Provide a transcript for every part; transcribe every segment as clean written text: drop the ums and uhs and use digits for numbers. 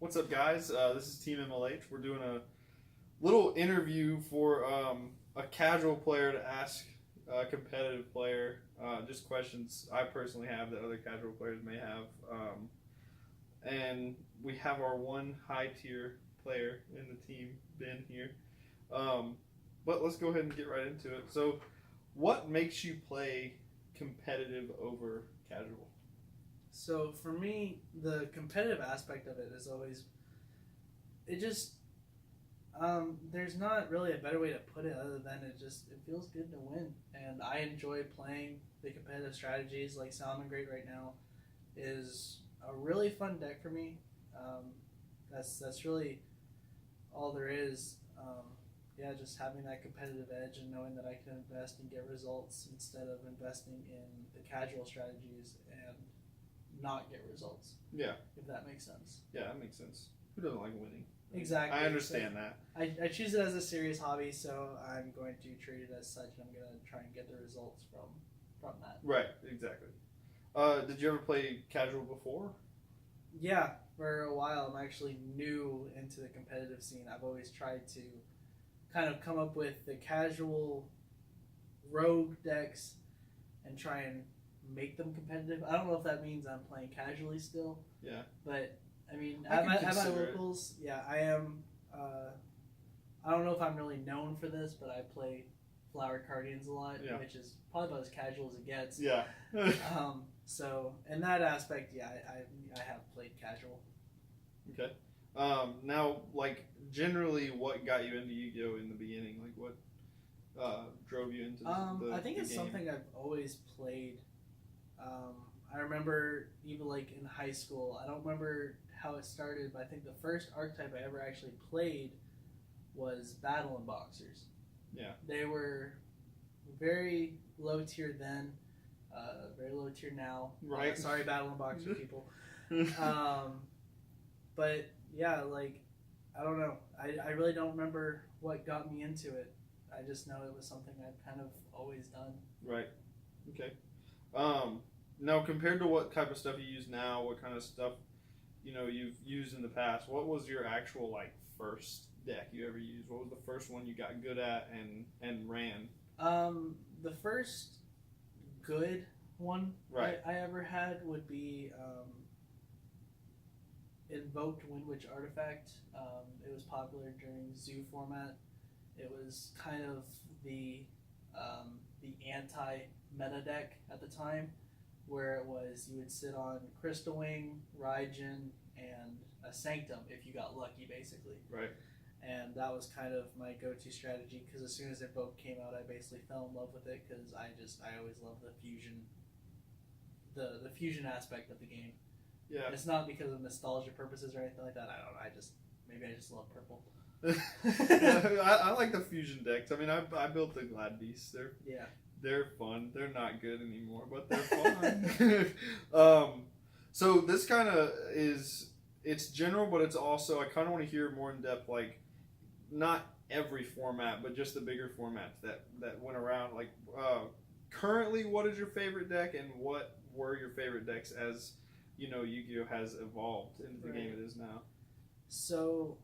What's up, guys? This is Team MLH. We're doing a little interview for a casual player to ask a competitive player just questions I personally have that other casual players may have. And we have our one high-tier player in the team, Ben, here. But let's go ahead and get right into it. So, what makes you play competitive over casual? So for me, the competitive aspect of it is always, there's not really a better way to put it other than it feels good to win. And I enjoy playing the competitive strategies like Salmon Great right now is a really fun deck for me. That's really all there is. Just having that competitive edge and knowing that I can invest and get results instead of investing in the casual strategies and not get results. Yeah. If that makes sense. Yeah, that makes sense. Who doesn't like winning? Exactly. I understand that. I choose it as a serious hobby, so I'm going to treat it as such, and I'm going to try and get the results from that. Right, exactly. Did you ever play casual before? Yeah, for a while. I'm actually new into the competitive scene. I've always tried to kind of come up with the casual rogue decks and try and make them competitive. I don't know if that means I'm playing casually still. Yeah. But I mean, at my locals, yeah, I am. I don't know if I'm really known for this, but I play Flower Guardians a lot, which is probably about as casual as it gets. Yeah. So in that aspect, yeah, I have played casual. Okay. Now, like, generally, what got you into Yu-Gi-Oh in the beginning? Like, what drove you into I think it's something I've always played. I remember even like in high school, I don't remember how it started, but I think the first archetype I ever actually played was Battle and Boxers. Yeah. They were very low tier then, very low tier now. Right. Sorry, Battle and Boxer people. But yeah, like, I don't know. I really don't remember what got me into it. I just know it was something I've kind of always done. Right. Okay. Now, compared to what type of stuff you use now, what kind of stuff, you've used in the past, what was your actual, like, first deck you ever used? What was the first one you got good at and ran? The first good one I ever had would be Invoked Windwitch Artifact. It was popular during Zoo format. It was kind of the anti-meta deck at the time, where it was you would sit on Crystal Wing, Raijin, and a Sanctum if you got lucky, basically. Right. And that was kind of my go-to strategy, because as soon as Invoke came out, I basically fell in love with it, because I always loved the fusion, the fusion aspect of the game. Yeah. And it's not because of nostalgia purposes or anything like that. I don't know. Maybe I just love purple. I like the fusion decks. I mean, I built the Glad Beasts. They're fun. They're not good anymore, but they're fun. So this kind of it's general, but it's also, I kind of want to hear more in depth, like, not every format, but just the bigger formats that went around. Like, currently, what is your favorite deck, and what were your favorite decks as, Yu-Gi-Oh has evolved into the game it is now? So,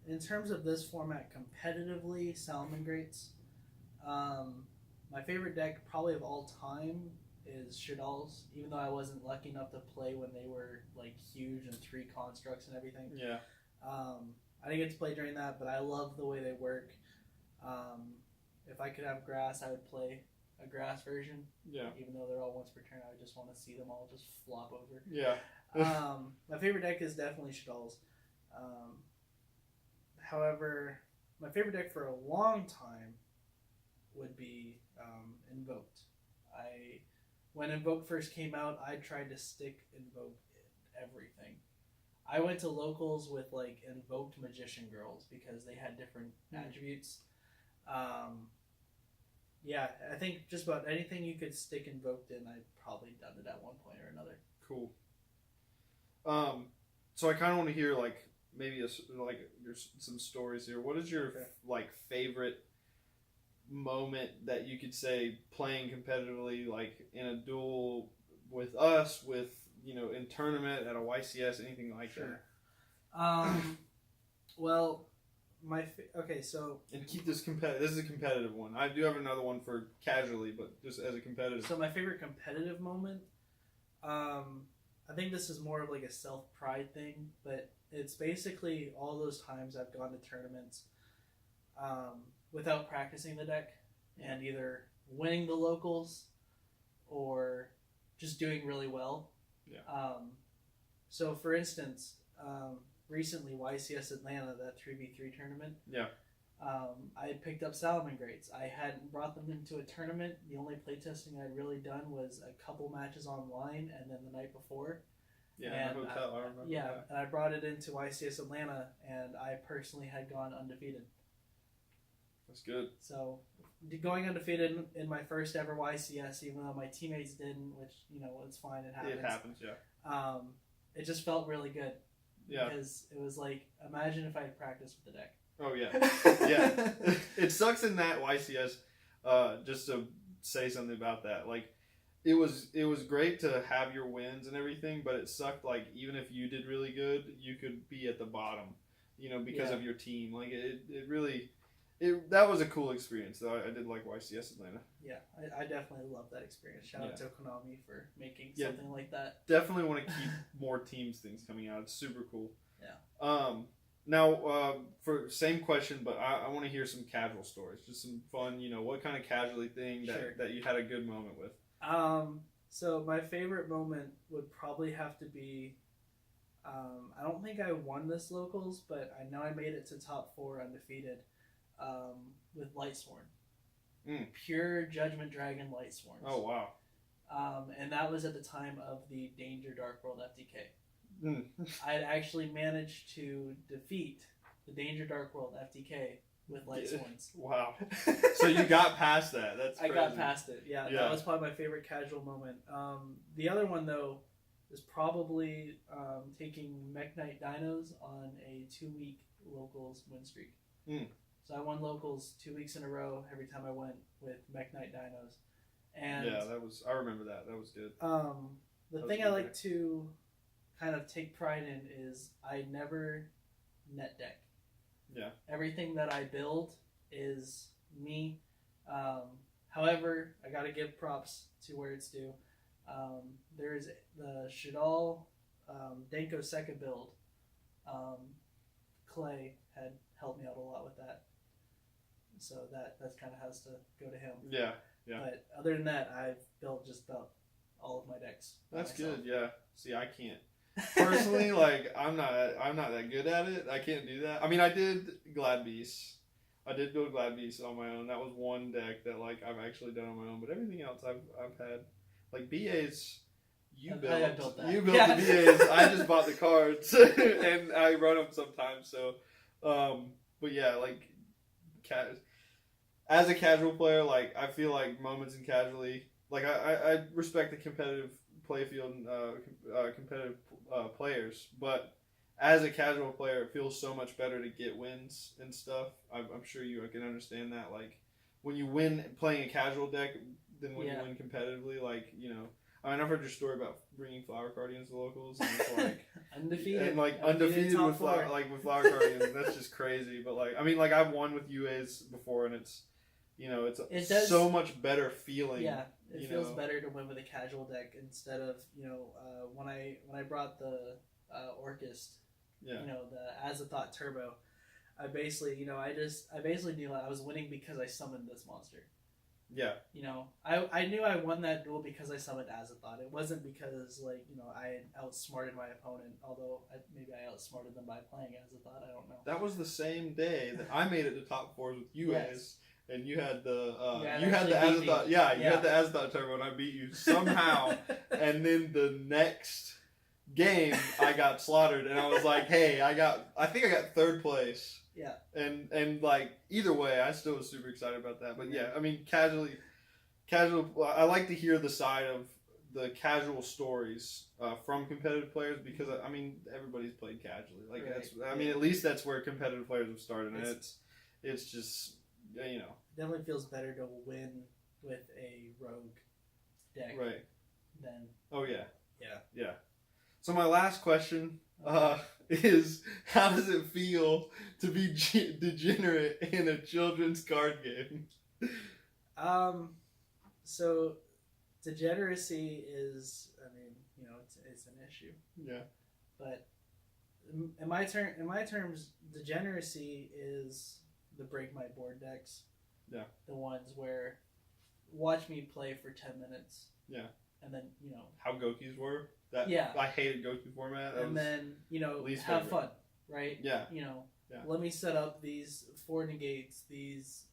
in terms of this format competitively, Salmon Greats, my favorite deck probably of all time is Shadal's, even though I wasn't lucky enough to play when they were like huge and 3 constructs and everything. Yeah. I didn't get to play during that, but I love the way they work. If I could have grass, I would play a grass version. Yeah. Even though they're all once per turn, I would just want to see them all just flop over. Yeah. My favorite deck is definitely Shadal's. However, my favorite deck for a long time would be Invoked. When Invoked first came out, I tried to stick Invoked in everything. I went to locals with like Invoked Magician Girls because they had different attributes. Yeah, I think just about anything you could stick Invoked in, I've probably done it at one point or another. Cool. So I kind of want to hear like maybe some stories here. What is your like favorite moment that you could say playing competitively, like in a duel with us, with in tournament at a YCS, anything like that? Well, okay, so and keep this competitive. This is a competitive one. I do have another one for casually, but just as a competitive. So my favorite competitive moment, I think this is more of like a self pride thing, but it's basically all those times I've gone to tournaments without practicing the deck and either winning the locals or just doing really well. Yeah. So for instance, recently YCS Atlanta, that 3v3 tournament. Yeah. I had picked up Salomon Grades. I hadn't brought them into a tournament. The only playtesting I'd really done was a couple matches online and then the night before. Yeah, in the hotel, I remember. Yeah, and I brought it into YCS Atlanta, and I personally had gone undefeated. That's good. So, going undefeated in my first ever YCS, even though my teammates didn't, which, it's fine, it happens. It happens, yeah. It just felt really good. Yeah. Because it was like, imagine if I had practiced with the deck. Oh, yeah. Yeah. It sucks in that YCS, just to say something about that. Like, it was great to have your wins and everything, but it sucked, like, even if you did really good, you could be at the bottom, because of your team. Like, it really... that was a cool experience, though. I did like YCS Atlanta. Yeah, I definitely love that experience. Shout out to Konami for making something like that. Definitely want to keep more teams things coming out. It's super cool. Yeah. Now, for same question, but I want to hear some casual stories. Just some fun, what kind of casually thing that you had a good moment with. So my favorite moment would probably have to be, I don't think I won this locals, but I know I made it to top 4 undefeated. With Lightsworn. Pure Judgment Dragon Lightsworn. Oh, wow. And that was at the time of the Danger Dark World FTK. I had actually managed to defeat the Danger Dark World FTK with Lightsworns. Wow. So you got past that. That's crazy. I got past it, yeah. That was probably my favorite casual moment. The other one, though, is probably taking Mech Knight Dinos on a 2-week locals win streak. So I won locals 2 weeks in a row every time I went with Mech Knight Dinos. And yeah, I remember that. That was good. The thing I like to kind of take pride in is I never net deck. Yeah. Everything that I build is me. However, I got to give props to where it's due. There's the Shadal Denko Seka build. Clay had helped me out a lot with that. So that kind of has to go to him. Yeah. But other than that, I've built just about all of my decks. That's good. Yeah. See, I can't personally. Like, I'm not that good at it. I can't do that. I mean, I did Glad Beasts. I did build Glad Beasts on my own. That was one deck that I've actually done on my own. But everything else I've had like BAs. You built the BAs. I just bought the cards and I run them sometimes. So, but yeah, like. As a casual player, like, I feel like moments in casually, like, I respect the competitive playfield and competitive players, but as a casual player, it feels so much better to get wins and stuff. I'm sure you can understand that, like, when you win playing a casual deck than when you win competitively, like, I mean, I've heard your story about bringing Flower Guardians to locals, and it's like undefeated, and like undefeated with Flower Guardians. That's just crazy. But like, I mean, like I've won with UAs before, and it's it's so much better feeling. Yeah, it feels better to win with a casual deck instead of when I brought the Orchist, the Azathoth Turbo. I basically knew I was winning because I summoned this monster. Yeah. I knew I won that duel because I summoned Azathoth. It wasn't because, I had outsmarted my opponent, although maybe I outsmarted them by playing Azathoth. I don't know. That was the same day that I made it to top 4s with you guys, and you had the Azathoth. You had the Azathoth Turbo, and I beat you somehow. And then the next game, I got slaughtered, and I was like, hey, I think I got 3rd place. Yeah. And like, either way, I still was super excited about that. But yeah, I mean, casual, I like to hear the side of the casual stories from competitive players because, I mean, everybody's played casually. Like, I mean, at least that's where competitive players have started. And it's just, It definitely feels better to win with a rogue deck. Right. Than... Oh, yeah. Yeah. Yeah. So my last question is how does it feel to be degenerate in a children's card game? So degeneracy is, I mean, it's an issue. Yeah. But in my terms, degeneracy is the break my board decks. Yeah. The ones where watch me play for 10 minutes. Yeah. And then, how Gokis were. I hated Goki format. And then, have fun, right? Yeah. Let me set up these 4 negates, these.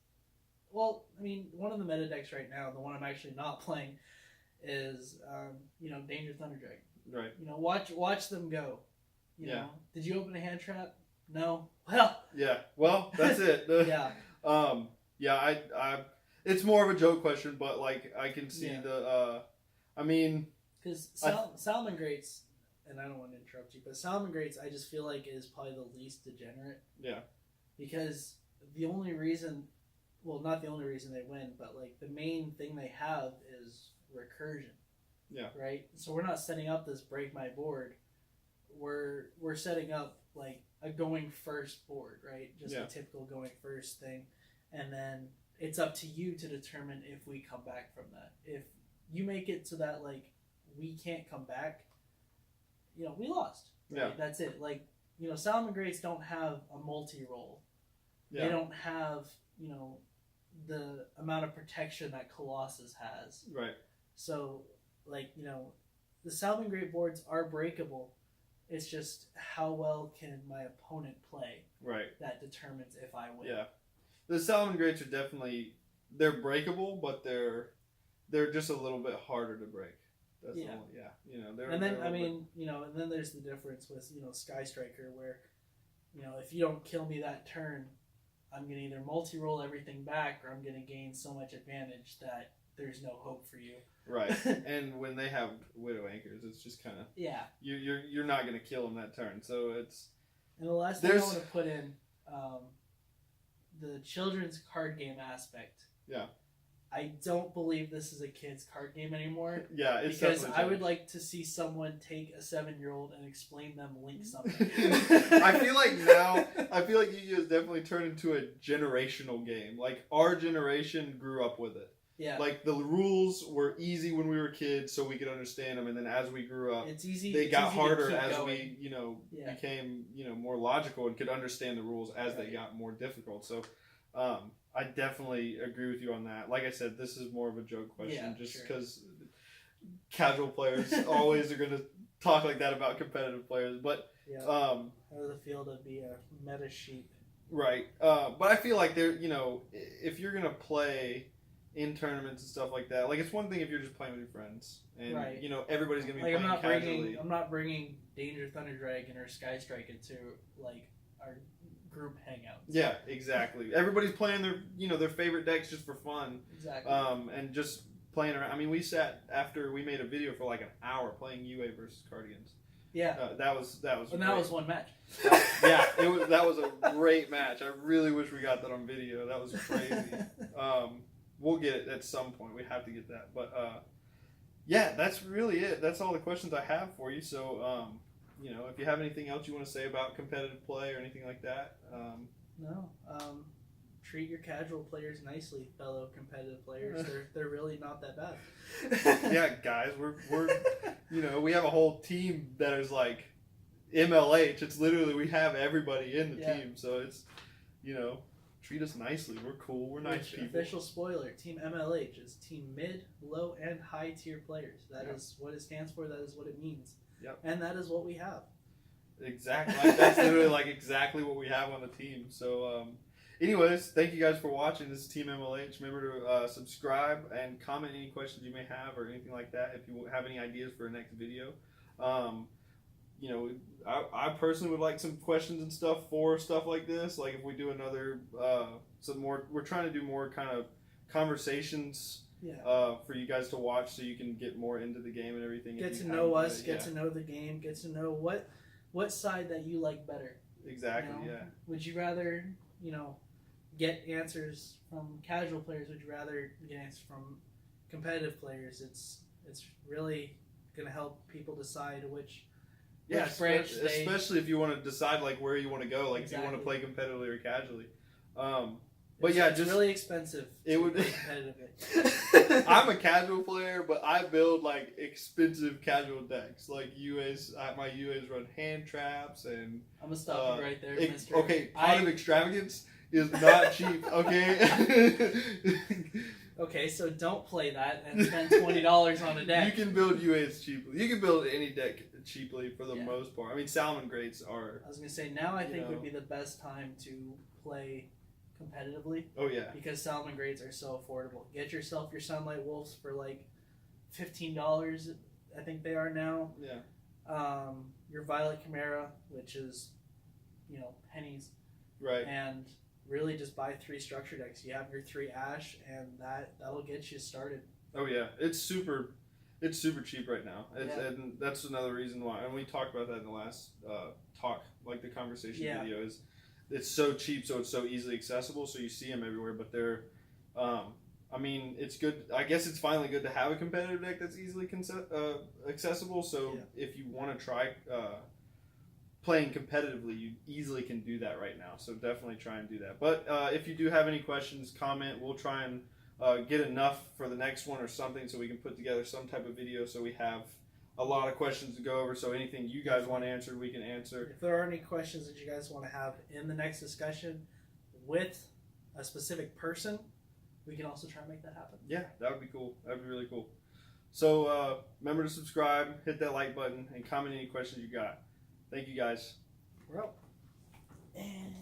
Well, I mean, one of the meta decks right now, the one I'm actually not playing, is Danger Thunder Dragon. Right. Watch them go. Yeah. Did you open a hand trap? No. Well. Yeah. Well, that's it. Yeah. Yeah. I. It's more of a joke question, but like I can see I mean. Because Salamangreats, and I don't want to interrupt you, but Salamangreats, I just feel like is probably the least degenerate. Yeah. Because the only reason, well, not the only reason they win, but like the main thing they have is recursion. Yeah. Right. So we're not setting up this break my board. We're setting up like a going first board, right? Just a typical going first thing, and then it's up to you to determine if we come back from that. If you make it so that like we can't come back, we lost. Right? Yeah. That's it. Like, Salamangreats don't have a multi-roll. Yeah. They don't have, the amount of protection that Colossus has. Right. So, like, the Salamangreat boards are breakable. It's just how well can my opponent play. Right. That determines if I win. Yeah. The Salamangreats are definitely, they're breakable, but they're just a little bit harder to break. That's the only, and then and then there's the difference with Sky Striker, where if you don't kill me that turn, I'm gonna either multi-roll everything back, or I'm gonna gain so much advantage that there's no hope for you. Right. And when they have Widow Anchors, it's just kind of you're not gonna kill them that turn, so it's. And the last thing I want to put in, the children's card game aspect. Yeah. I don't believe this is a kid's card game anymore. Yeah, it's because I would like to see someone take a 7-year-old and explain them Link something. I feel like Yu-Gi-Oh has definitely turned into a generational game. Like our generation grew up with it. Yeah. Like the rules were easy when we were kids, so we could understand them, and then as we grew up, they got harder as we became more logical and could understand the rules as they got more difficult. So. I definitely agree with you on that. Like I said, this is more of a joke question, just because casual players always are going to talk like that about competitive players. But out of the field would be a meta sheep, right? But I feel like if you're going to play in tournaments and stuff like that, like it's one thing if you're just playing with your friends, and everybody's going to be playing casually. I'm not bringing Danger Thunder Dragon or Sky Striker to like our group hangouts. Yeah, exactly. Everybody's playing their favorite decks just for fun. Exactly. And just playing around. I mean, we sat after we made a video for like an hour playing UA versus Cardigans. Yeah. That was. And that was one match. Yeah, that was a great match. I really wish we got that on video. That was crazy. We'll get it at some point. We have to get that. But yeah, that's really it. That's all the questions I have for you. So. If you have anything else you want to say about competitive play or anything like that. No. Treat your casual players nicely, fellow competitive players. They're really not that bad. Yeah, guys, we're we have a whole team that is like MLH. It's literally we have everybody in the team, so it's treat us nicely. We're cool. We're nice people. Official spoiler: Team MLH is team mid, low, and high tier players. That is what it stands for. That is what it means. Yep. And that is what we have. Exactly. That's literally like exactly what we have on the team. So, anyways, thank you guys for watching. This is Team MLH. Remember to subscribe and comment any questions you may have or anything like that. If you have any ideas for a next video, I personally would like some questions and stuff for stuff like this. Like if we do another, some more. We're trying to do more kind of conversations. Yeah. For you guys to watch, so you can get more into the game and everything. Get to know us. Get to know the game. Get to know what side that you like better. Exactly. Yeah. Would you rather get answers from casual players? Would you rather get answers from competitive players? It's really gonna help people decide which Yeah, branch especially if you want to decide like where you want to go, like Exactly. if you want to play competitively or casually. But yeah, it's just really expensive. It would. Competitively. I'm a casual player, but I build like expensive casual decks. Like UAs, my UAs run hand traps and. I'm gonna stop you right there, Mister. Okay, Pot of Extravagance is not cheap. Okay. Okay, so don't play that and spend $20 on a deck. You can build UAs cheaply. You can build any deck cheaply for the most part. I mean, Salmon Greats are. I was gonna say now I think would be the best time to play competitively. Oh yeah. Because Salmon Greats are so affordable. Get yourself your Sunlight Wolves for like $15. I think they are now. Yeah. Your Violet Chimera, which is, pennies. Right. And really just buy 3 structure decks. You have your 3 Ash, and that'll get you started. Oh yeah, it's super cheap right now. And that's another reason why. And we talked about that in the last the conversation video. Is it's so cheap, so it's so easily accessible. So you see them everywhere, but they're. I mean, it's good. I guess it's finally good to have a competitive deck that's easily accessible. So if you want to try playing competitively, you easily can do that right now. So definitely try and do that. But if you do have any questions, comment. We'll try and get enough for the next one or something so we can put together some type of video so we have a lot of questions to go over. So anything you guys want answered, we can answer. If there are any questions that you guys want to have in the next discussion with a specific person, we can also try and make that happen. Yeah, that would be cool. That would be really cool. So remember to subscribe, hit that like button, and comment any questions you got. Thank you guys. We're out. And